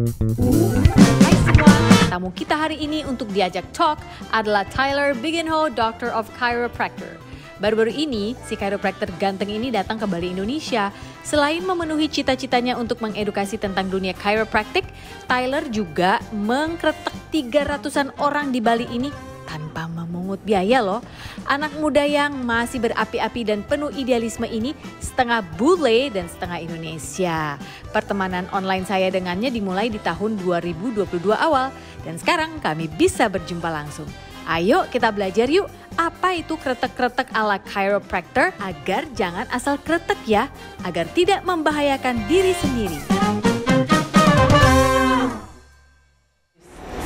Hai semua, tamu kita hari ini untuk diajak talk adalah Tyler Bigenho, Doctor of Chiropractor. Baru-baru ini, si chiropractor ganteng ini datang ke Bali, Indonesia. Selain memenuhi cita-citanya untuk mengedukasi tentang dunia chiropractic, Tyler juga mengkretek 300-an orang di Bali ini tanpa memungut biaya loh. Anak muda yang masih berapi-api dan penuh idealisme ini setengah bule dan setengah Indonesia. Pertemanan online saya dengannya dimulai di tahun 2022 awal dan sekarang kami bisa berjumpa langsung. Ayo kita belajar yuk, apa itu kretek-kretek ala chiropractor agar jangan asal kretek ya, agar tidak membahayakan diri sendiri.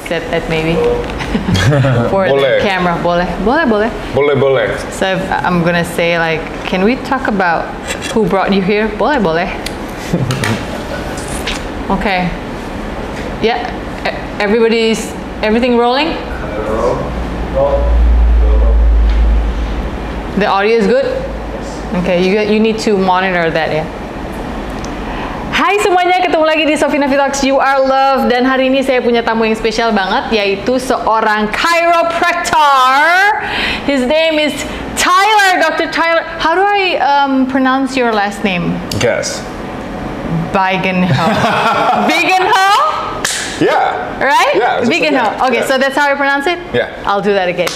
Set that maybe for Boleh. the camera. Boleh. So I'm gonna say like, can we talk about who brought you here? Boleh. Okay. Yeah. Everything rolling? The audio is good? Okay, you need to monitor that ya. Hai semuanya, ketemu lagi di Sophie Navitalks, You Are Loved. Dan hari ini saya punya tamu yang spesial banget, yaitu seorang chiropractor. His name is Tyler, Dr. Tyler. How do I pronounce your last name? Guess. Bigenho. Bigenho? Yeah. Right? Yeah. Bigenho. Okay, so that's how I pronounce it? Yeah. I'll do that again.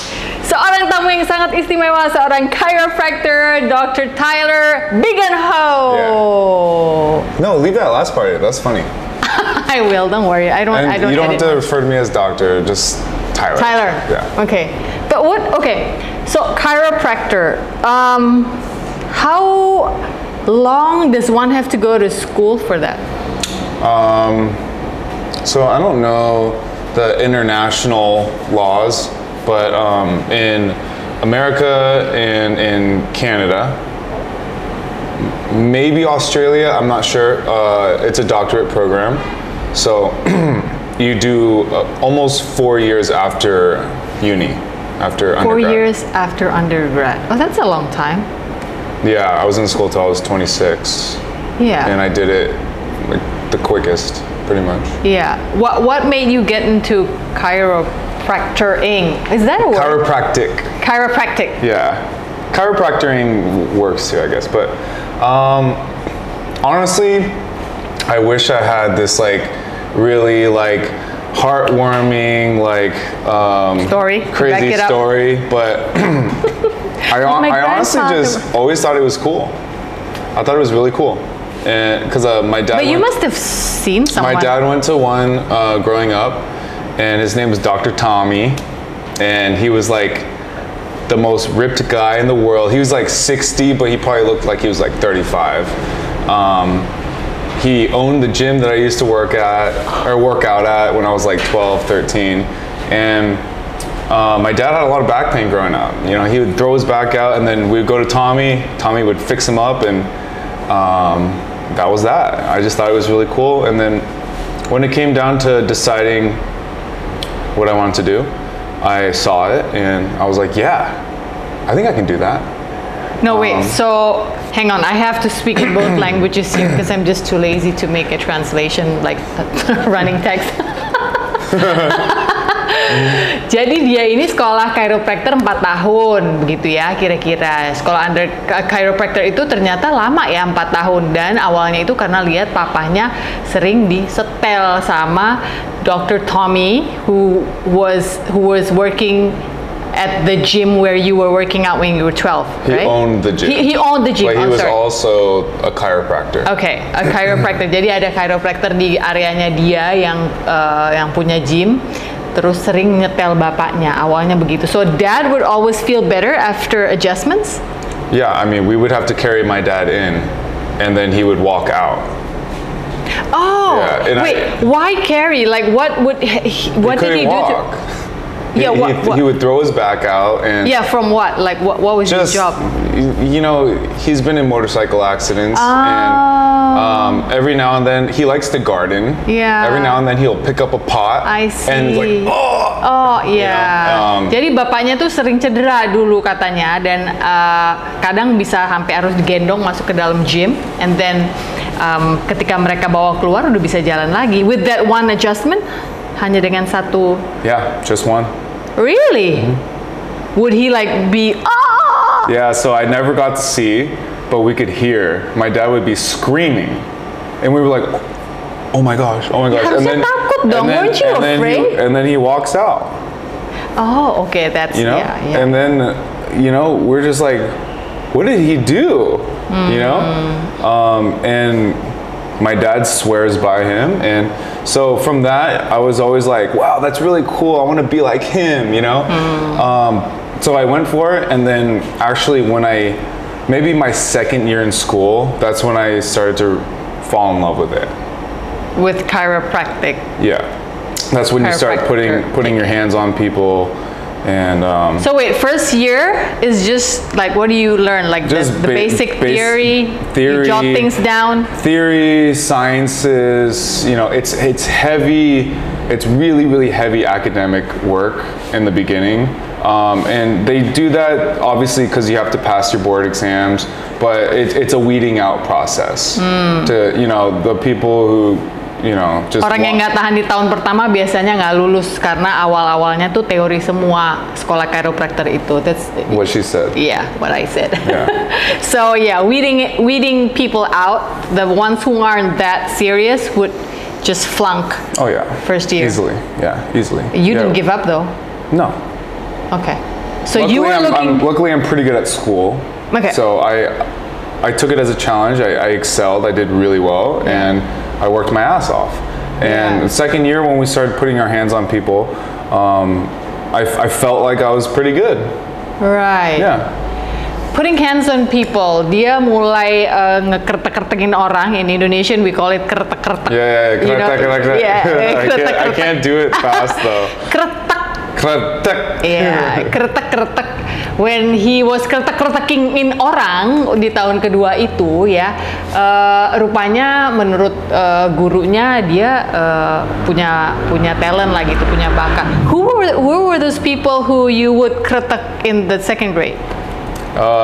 Seorang tamu yang sangat istimewa, seorang chiropractor, Dr. Tyler Bigenho. Yeah. No, leave that last part. That's funny. I will. Don't worry. I don't. You don't have to refer to me as doctor. Just Tyler. Tyler. Yeah. Okay. But what? Okay. So chiropractor. How long does one have to go to school for that? So I don't know the international laws, but in America and in Canada, maybe Australia, I'm not sure, it's a doctorate program. So you do almost 4 years after uni, after undergrad. 4 years after undergrad. Oh, that's a long time. Yeah, I was in school till I was 26. Yeah. And I did it like the quickest, pretty much. Yeah. What made you get into chiropractoring? Is that a word? Chiropractic. Yeah. Chiropractoring works too, I guess. But honestly, I wish I had this like really like heartwarming like crazy story, but I honestly just always thought it was cool. I thought it was really cool. And because my dad. But you must have seen someone. My dad went to one growing up, and his name was Dr. Tommy, and he was like the most ripped guy in the world. He was like 60, but he probably looked like he was like 35. He owned the gym that I used to work out at when I was like 12, 13, and my dad had a lot of back pain growing up. You know, he would throw his back out, and then we'd go to Tommy. Tommy would fix him up, and that was that. I just thought it was really cool. And then when it came down to deciding what I wanted to do, I saw it and I was like, yeah, I think I can do that. No, wait, so hang on, I have to speak in both languages here because I'm just too lazy to make a translation like running text. Jadi dia ini sekolah chiropractor 4 tahun begitu ya kira-kira. Sekolah under chiropractor itu ternyata lama ya 4 tahun, dan awalnya itu karena lihat papahnya sering disetel sama Dr. Tommy who was working at the gym where you were working out when you were 12, right? He owned the gym. He owned the gym. But he was also a chiropractor. Okay, a chiropractor. Jadi ada chiropractor di areanya dia yang punya gym. Terus sering nyetel bapaknya, awalnya begitu. So dad would always feel better after adjustments? Yeah, I mean, we would have to carry my dad in, and then he would walk out. Oh, yeah, wait, why carry? Like, what did he do to? Yeah, he would throw his back out and. Yeah, from what? Like, what was his job? You know, he's been in motorcycle accidents, and every now and then he likes to garden. Yeah. Every now and then he'll pick up a pot. I see. And like, oh, yeah. You know, jadi bapaknya tuh sering cedera dulu katanya, dan kadang bisa sampai harus digendong masuk ke dalam gym, and then ketika mereka bawa keluar udah bisa jalan lagi. With that one adjustment, hanya dengan satu. Yeah, just one. Really? Would he like be? Ah! Yeah, so I never got to see, but we could hear. My dad would be screaming, and we were like, "Oh my gosh, oh my gosh!" Harusnya takut dong, weren't you afraid? And then he walks out. Oh, okay, that's yeah. And then we're just like, what did he do? And my dad swears by him, and so from that I was always like, wow, that's really cool. I want to be like him. So I went for it, and then actually maybe my second year in school, that's when I started to fall in love with it. With chiropractic. Yeah, that's when you start putting your hands on people. And so wait, first year is just like, what do you learn? Like the basic theory, you jot things down? Theory, sciences, it's heavy, it's really, really heavy academic work in the beginning. And they do that obviously because you have to pass your board exams, but it's a weeding out process to, the people who just orang yang nggak tahan di tahun pertama biasanya nggak lulus karena awal-awalnya tuh teori semua sekolah chiropractor itu. That's what she said. Yeah, what I said. Yeah. So yeah, weeding people out. The ones who aren't that serious would just flunk. Oh yeah. First year. Easily. Yeah, easily. You didn't give up though. No. Okay. So luckily, you were luckily, I'm pretty good at school. Okay. So I took it as a challenge. I excelled. I did really well, and I worked my ass off. And the second year, when we started putting our hands on people, I felt like I was pretty good. Right. Yeah. Putting hands on people, dia mulai ngekertek-kertekin orang. In Indonesian, we call it kertek-kertek. Yeah, kertek-kertek. Yeah, I can't do it fast though. Kreteg. Yeah, kreteg. When he was kreteg-kreteking in orang di tahun kedua itu ya, rupanya menurut gurunya dia punya talent lah gitu, punya bakat. Who were those people who you would kreteg in the second grade?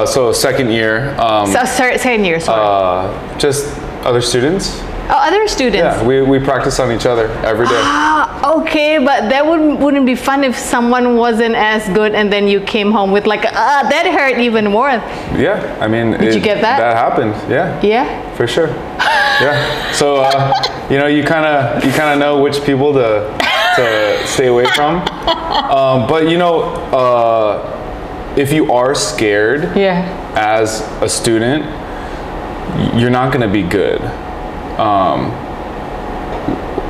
So second year. Second year, sorry. Just other students. Oh, other students. Yeah, we practice on each other every day. Okay, but that wouldn't be fun if someone wasn't as good and then you came home with like, that hurt even more. Yeah, I mean, did you get that? That happened. Yeah. Yeah. For sure. Yeah. So you kind of know which people to stay away from. But if you are scared as a student, you're not going to be good.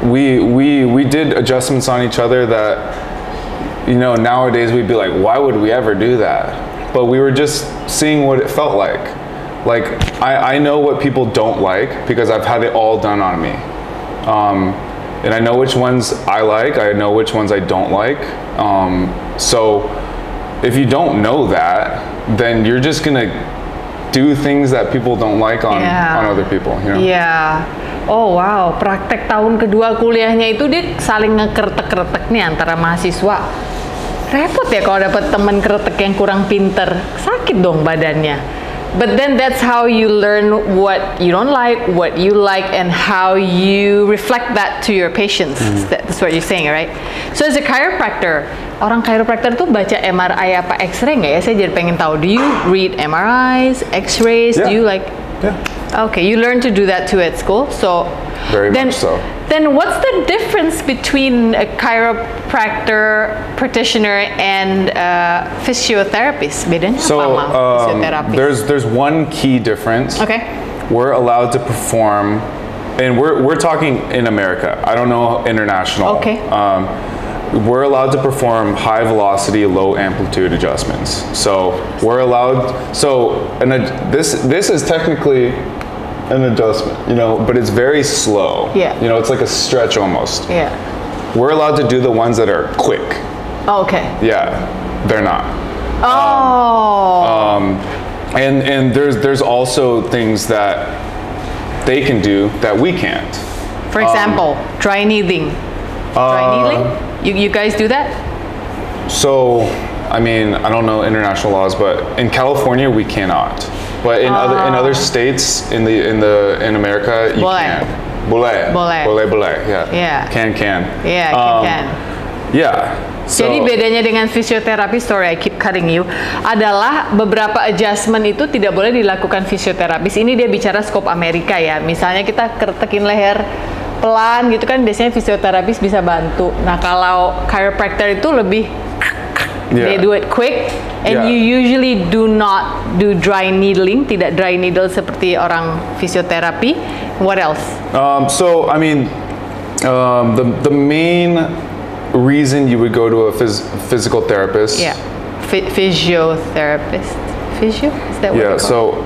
We did adjustments on each other that nowadays we'd be like, why would we ever do that? But we were just seeing what it felt like. Like I know what people don't like because I've had it all done on me, and I know which ones I like. I know which ones I don't like. So if you don't know that, then you're just gonna do things that people don't like on other people. Yeah. Oh wow, praktek tahun kedua kuliahnya itu dia saling ngekertek-kertek nih antara mahasiswa. Repot ya kalau dapat teman kretek yang kurang pinter, sakit dong badannya. But then that's how you learn what you don't like, what you like, and how you reflect that to your patients. That's what you're saying, right? So as a chiropractor, orang chiropractor tuh baca MRI apa X-ray nggak ya? Saya jadi pengen tahu. Do you read MRIs, X-rays? Yeah. Do you like? Yeah. Okay, you learn to do that too at school. So very much so. Then what's the difference between a chiropractor practitioner and physiotherapist? Bedanya apa sama physiotherapist? There's one key difference. Okay. We're allowed to perform, and we're talking in America. I don't know international. Okay. We're allowed to perform high velocity, low amplitude adjustments. So we're allowed. This is technically an adjustment, but it's very slow. Yeah. It's like a stretch almost. Yeah. We're allowed to do the ones that are quick. Oh, okay. Yeah, they're not. Oh. And there's also things that they can do that we can't. For example, dry needling. Dry needling? You guys do that? So, I mean, I don't know international laws, but in California we cannot. But in other states in America, you Boleh. can't. Boleh. Boleh. Yeah. Yeah. Can. Yeah, can. Yeah. So, Jadi bedanya dengan fisioterapi, sorry I keep cutting you, adalah beberapa adjustment itu tidak boleh dilakukan fisioterapis. Ini dia bicara scope Amerika ya. Misalnya kita ketekin leher pelan gitu kan, biasanya fisioterapis bisa bantu. Nah kalau chiropractor itu lebih they do it quick and you usually do not do dry needling, tidak dry needle seperti orang fisioterapi. What else? So I mean, the main reason you would go to a physical therapist. Yeah, physiotherapist. Physio? Is that what so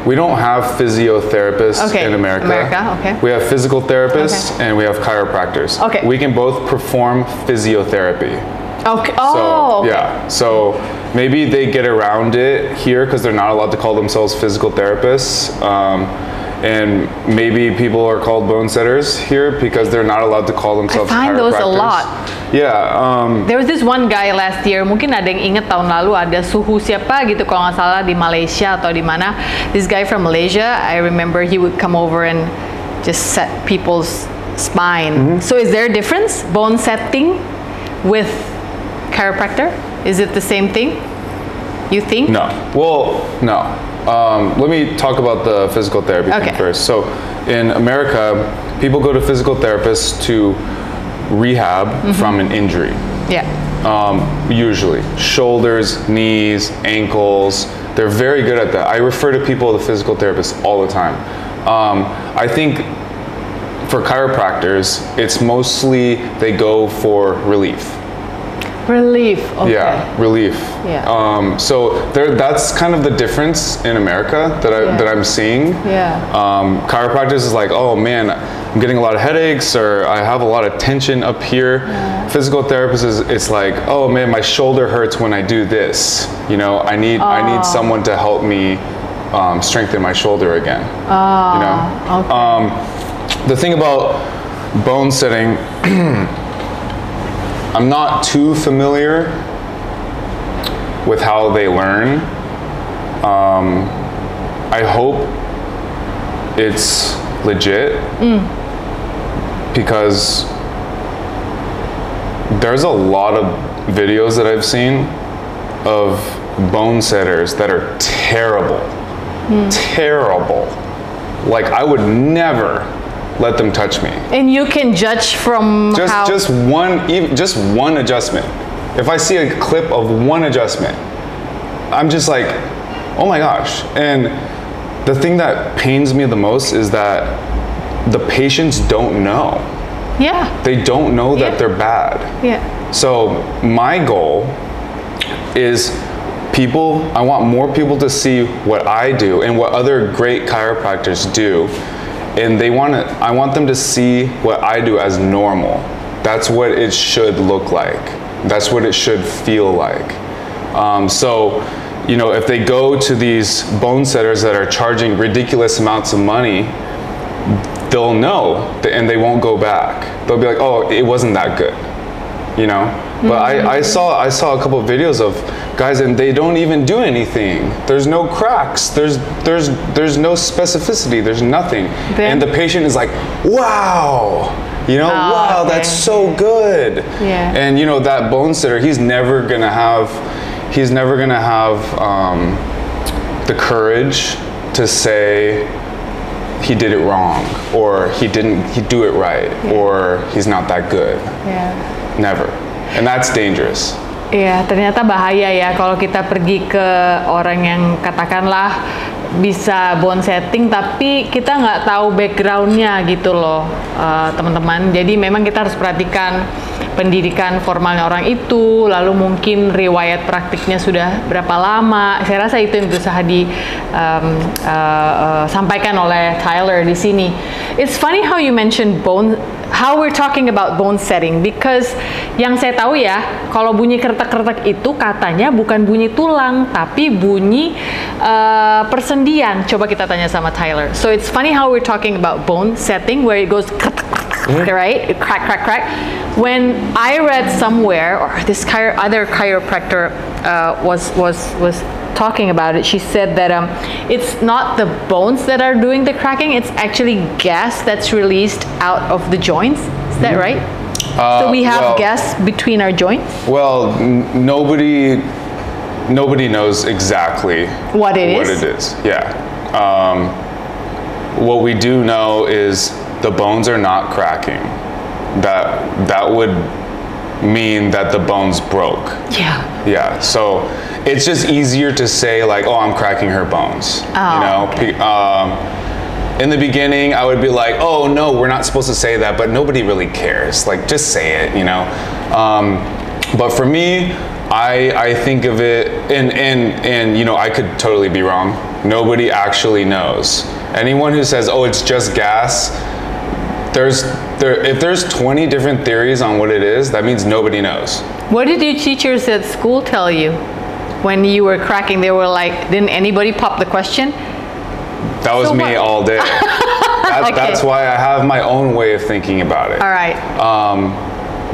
we don't have physiotherapists in America. Okay. We have physical therapists and we have chiropractors. Okay. We can both perform physiotherapy. Okay. So maybe they get around it here because they're not allowed to call themselves physical therapists. And maybe people are called bone setters here because they're not allowed to call themselves I find chiropractors. those a lot. Yeah. There was this one guy last year, mungkin ada yang inget tahun lalu ada Suhu siapa gitu kalau nggak salah di Malaysia atau di mana. This guy from Malaysia, I remember he would come over and just set people's spine. So is there a difference, bone setting with chiropractor? Is it the same thing? You think? No. Well, no. Let me talk about the physical therapy thing first. So in America, people go to physical therapists to rehab from an injury. Yeah. Usually shoulders, knees, ankles. They're very good at that. I refer to people to physical therapists all the time. I think for chiropractors, it's mostly they go for relief. Relief. Okay. Yeah, relief. Yeah. So that's kind of the difference in America that I'm seeing. Yeah. Chiropractors is like, oh man, I'm getting a lot of headaches, or I have a lot of tension up here. Yeah. Physical therapist it's like, oh man, my shoulder hurts when I do this. You know, I need someone to help me strengthen my shoulder again. You know. Okay. The thing about bone setting. I'm not too familiar with how they learn. I hope it's legit because there's a lot of videos that I've seen of bone setters that are terrible. Terrible. Like I would never let them touch me. And you can judge from just one adjustment. If I see a clip of one adjustment, I'm just like, oh my gosh. And the thing that pains me the most is that the patients don't know. Yeah. They don't know that they're bad. Yeah. So my goal is I want more people to see what I do and what other great chiropractors do. And I want them to see what I do as normal. That's what it should look like. That's what it should feel like. So, you know, if they go to these bone setters that are charging ridiculous amounts of money, they'll know and they won't go back. They'll be like, oh, it wasn't that good, you know? But I saw a couple of videos of guys and they don't even do anything. There's no cracks. There's no specificity. There's nothing. And the patient is like, wow, you know, wow, that's so good. Yeah. And you know that bone setter, he's never gonna have the courage to say he did it wrong or he do it right or he's not that good. Yeah. Never. And that's dangerous. Iya, ternyata bahaya ya kalau kita pergi ke orang yang katakanlah bisa bone setting tapi kita nggak tahu backgroundnya gitu loh, teman-teman. Jadi memang kita harus perhatikan pendidikan formalnya orang itu, lalu mungkin riwayat praktiknya sudah berapa lama. Saya rasa itu yang berusaha disampaikan oleh Tyler di sini. It's funny how you mentioned how we're talking about bone setting because yang saya tahu ya, kalau bunyi kretek-kretek itu katanya bukan bunyi tulang tapi bunyi persendian. Coba kita tanya sama Tyler. So it's funny how we're talking about bone setting where it goes right, crack, crack, crack. When I read somewhere, or this other chiropractor was talking about it, she said that it's not the bones that are doing the cracking, it's actually gas that's released out of the joints. Is that right? So we have gas between our joints? Well, nobody knows exactly what it is. Yeah. What we do know is the bones are not cracking. That would mean that the bones broke. Yeah. So it's just easier to say like, oh, I'm cracking her bones. Okay. In the beginning, I would be like, oh no, we're not supposed to say that, but nobody really cares. Like, just say it, But for me, I think of it, and I could totally be wrong. Nobody actually knows. Anyone who says, oh, it's just gas, if there's 20 different theories on what it is, that means nobody knows. What did your teachers at school tell you when you were cracking? They were like, didn't anybody pop the question? That was me all day. That's why I have my own way of thinking about it. All right.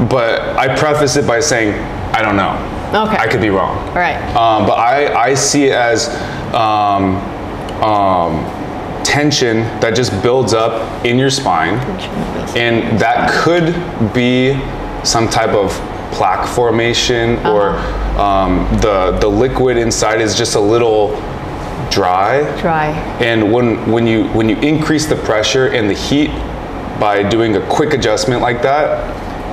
But I preface it by saying, I don't know. Okay. I could be wrong. All right. But I see it as tension that just builds up in your spine. And that could be some type of plaque formation, or the liquid inside is just a little dry. And when you increase the pressure and the heat by doing a quick adjustment like that,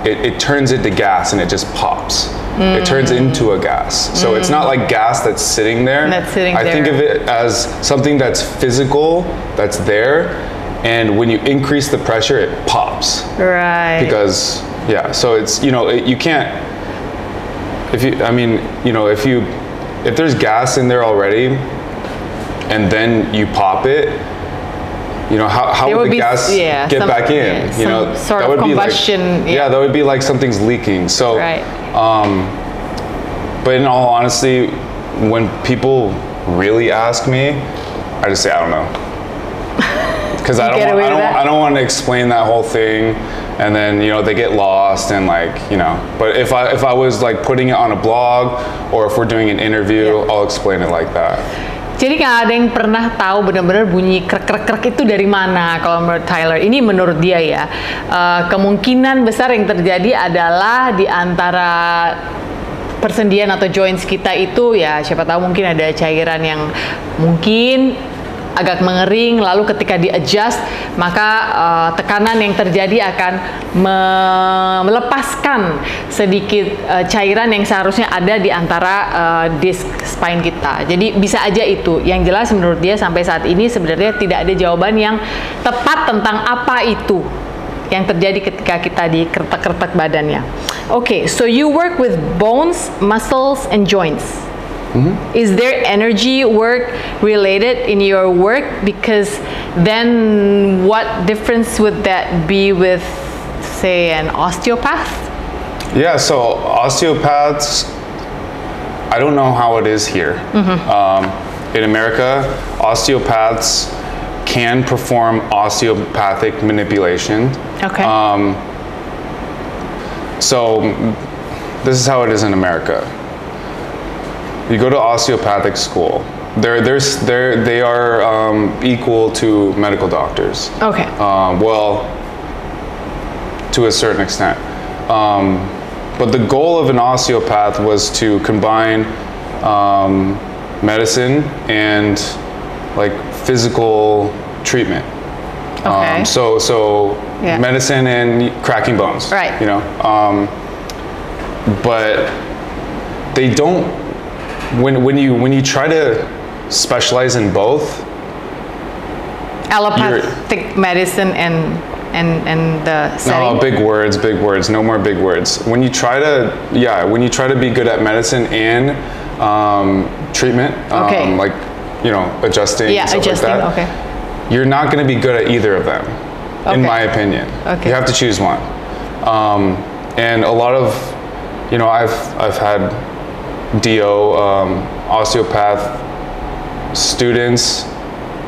it turns into gas and it just pops. It turns into a gas. So it's not like gas that's sitting there. I think of it as something that's physical, that's there, and when you increase the pressure, it pops. Right. Because so it's you can't. If there's gas in there already, and then you pop it, how would the gas get back in? Sort of combustion. That would be like something's leaking. So, but in all honesty, when people really ask me, I just say I don't know, because I don't want to explain that whole thing, and then they get lost and But if I was like putting it on a blog, or if we're doing an interview, I'll explain it like that. Jadi nggak ada yang pernah tahu benar-benar bunyi krek-krek itu dari mana kalau menurut Tyler. Ini menurut dia ya. Kemungkinan besar yang terjadi adalah di antara persendian atau joints kita itu siapa tahu mungkin ada cairan yang mungkin agak mengering, lalu ketika di-adjust maka tekanan yang terjadi akan melepaskan sedikit cairan yang seharusnya ada di antara disk spine kita. Jadi bisa aja itu. Yang jelas menurut dia sampai saat ini sebenarnya tidak ada jawaban yang tepat tentang apa itu yang terjadi ketika kita dikretek-kretek badannya. Okay, so you work with bones, muscles, and joints. Is there energy work related in your work? Because then what difference would that be with, say, an osteopath? Yeah, so osteopaths, I don't know how it is here. In America, osteopaths can perform osteopathic manipulation. Okay. So this is how it is in America. You go to osteopathic school. They are equal to medical doctors. Okay. Well, to a certain extent. But the goal of an osteopath was to combine medicine and like physical treatment. Okay. So medicine and cracking bones. Right. But they don't. When you try to specialize in both, allopathic medicine and the setting. No, big words. No more big words. When you try to be good at medicine and treatment, like adjusting, stuff like that, okay. You're not going to be good at either of them, in my opinion. Okay. You have to choose one. And a lot of, I've had DO, osteopath students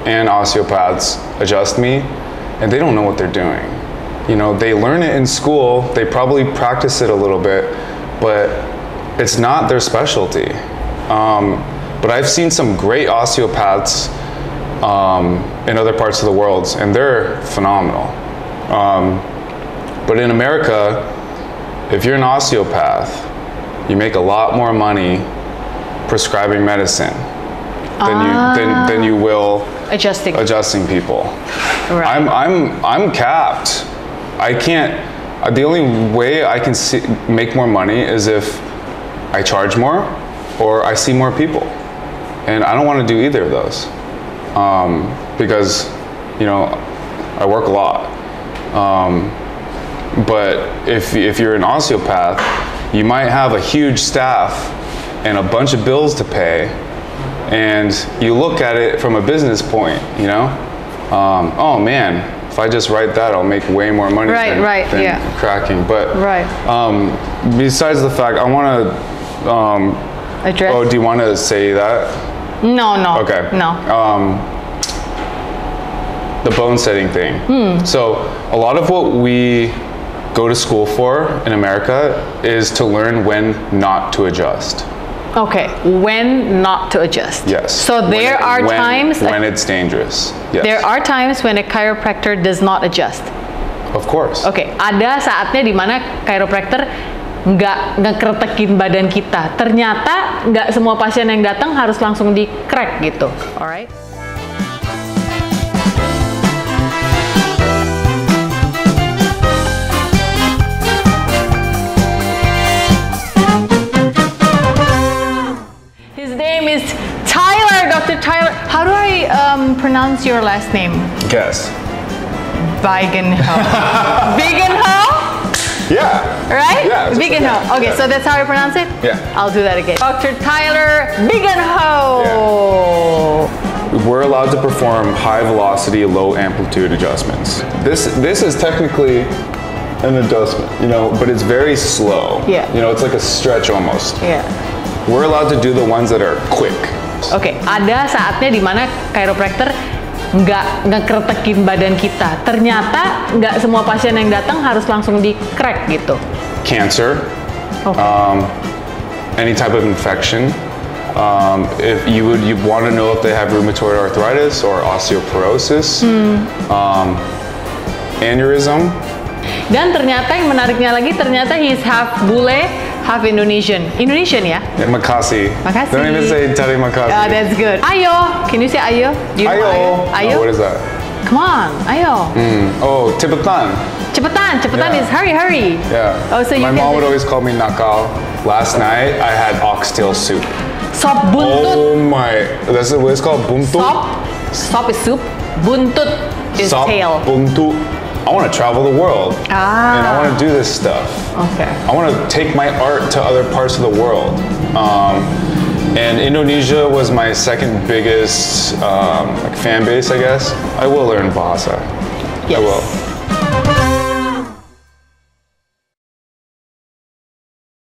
and osteopaths adjust me, and they don't know what they're doing. They learn it in school, they probably practice it a little bit, but it's not their specialty. But I've seen some great osteopaths in other parts of the world, and they're phenomenal. But in America, if you're an osteopath, you make a lot more money prescribing medicine than you will adjusting people. Right. I'm capped. I can't. The only way I can make more money is if I charge more or I see more people, and I don't want to do either of those because I work a lot. But if you're an osteopath, you might have a huge staff and a bunch of bills to pay, and you look at it from a business point, oh man, if I just write that, I'll make way more money than cracking. But besides the fact, I want to address. Oh, do you want to say that? No. Okay. No. The bone setting thing. So a lot of what we go to school for in America is to learn when not to adjust. Okay, when not to adjust. Yes. So there are times when it's dangerous. Yes. There are times when a chiropractor does not adjust. Of course. Oke, ada saatnya di mana chiropractor nggak ngekretekin badan kita. Ternyata nggak semua pasien yang datang harus langsung di crack gitu. Alright. Dr. Tyler, how do I pronounce your last name? Guess. Bigenho. Bigenho? Yeah. Right? Yeah. Bigenho. Okay, so that's how I pronounce it? Yeah. I'll do that again. Dr. Tyler Bigenho. Yeah. We're allowed to perform high velocity, low amplitude adjustments. This is technically an adjustment, but it's very slow. Yeah. It's like a stretch almost. Yeah. We're allowed to do the ones that are quick. Oke, ada saatnya di mana chiropractor nggak ngekretekin badan kita. Ternyata nggak semua pasien yang datang harus langsung di crack gitu. Cancer, any type of infection. If you want to know if they have rheumatoid arthritis or osteoporosis, aneurysm. Dan ternyata yang menariknya lagi, ternyata he's half bule, half Indonesian. Indonesian ya? Yeah, Makasih. Makasih. Don't even say terima kasih. Oh, that's good. Ayo. Can you say ayo? Do you ayo. Know ayo? Oh, what is that? Come on. Ayo. Oh, cepetan. Cepetan. Cepetan is hurry. Yeah. Oh, so my mom would always call me nakal. Last night, I had oxtail soup. Sop buntut. Oh my. That's what it's called? Buntut? Sop is soup. Buntut is Sop, tail. Buntut. I want to travel the world, and I want to do this stuff. Okay. I want to take my art to other parts of the world. And Indonesia was my second biggest fan base, I guess. I will learn Bahasa. Yes. I will.